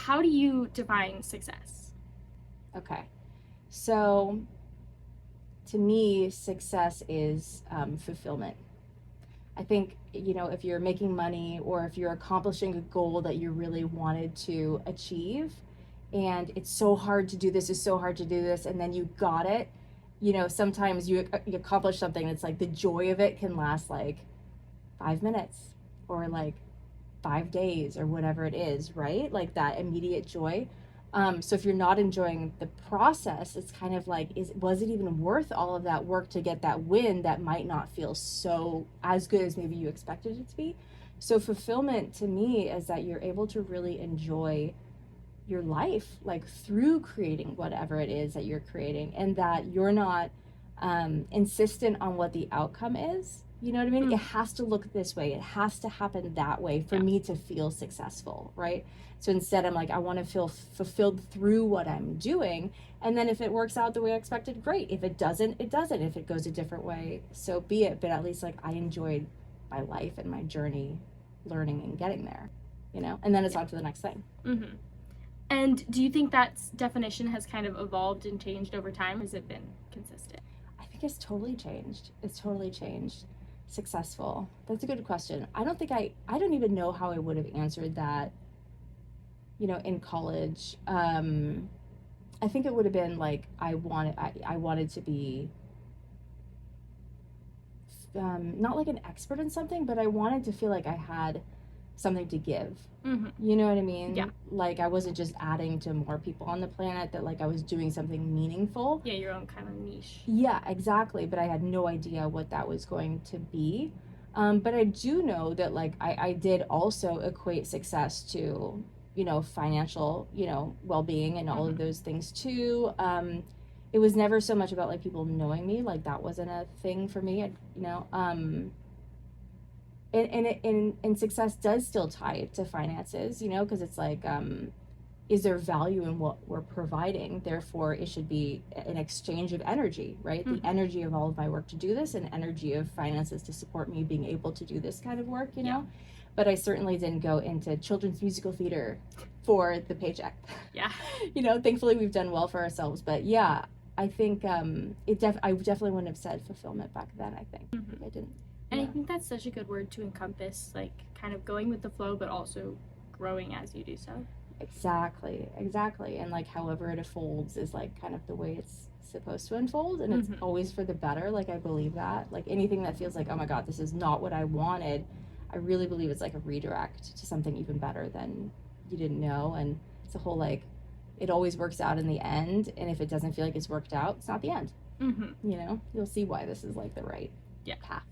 how do you define success? Okay. So to me, success is fulfillment. I think, if you're making money or if you're accomplishing a goal that you really wanted to achieve, and it's so hard to do this, it's so hard to do this, and then you got it, sometimes you accomplish something, it's like the joy of it can last like 5 minutes or like 5 days or whatever it is, right? Like that immediate joy. So if you're not enjoying the process, it's kind of like, was it even worth all of that work to get that win that might not feel so as good as maybe you expected it to be? So fulfillment to me is that you're able to really enjoy your life, like through creating whatever it is that you're creating, and that you're not insistent on what the outcome is. You know what I mean? It has to look this way. It has to happen that way for me to feel successful, right? So instead, I'm like, I want to feel fulfilled through what I'm doing. And then if it works out the way I expected, great. If it doesn't, it doesn't. If it goes a different way, so be it. But at least like I enjoyed my life and my journey learning and getting there, and then it's on to the next thing. Mm-hmm. And do you think that definition has kind of evolved and changed over time? Has it been consistent? I think it's totally changed. It's totally changed. Successful. That's a good question. I don't even know how I would have answered that, in college. I think it would have been like I wanted to be not like an expert in something, but I wanted to feel like I had something to give. Mm-hmm. You know what I mean? Yeah. Like I wasn't just adding to more people on the planet, that like I was doing something meaningful. Yeah, your own kind of niche. Yeah, exactly. But I had no idea what that was going to be. But I do know that like I did also equate success to, financial, well-being and all of those things too. It was never so much about like people knowing me, like that wasn't a thing for me, and success does still tie it to finances, because it's like, is there value in what we're providing? Therefore, it should be an exchange of energy, right? The energy of all of my work to do this, and energy of finances to support me being able to do this kind of work, know? But I certainly didn't go into children's musical theater for the paycheck. Yeah. Thankfully we've done well for ourselves. But yeah, I think I definitely wouldn't have said fulfillment back then, I think. I didn't. And I think that's such a good word to encompass, like, kind of going with the flow, but also growing as you do so. Exactly. And, like, however it unfolds is, like, kind of the way it's supposed to unfold. And it's always for the better. Like, I believe that. Like, anything that feels like, oh, my God, this is not what I wanted, I really believe it's, like, a redirect to something even better than you didn't know. And it's a whole, like, it always works out in the end. And if it doesn't feel like it's worked out, it's not the end. You'll see why this is, like, the right path.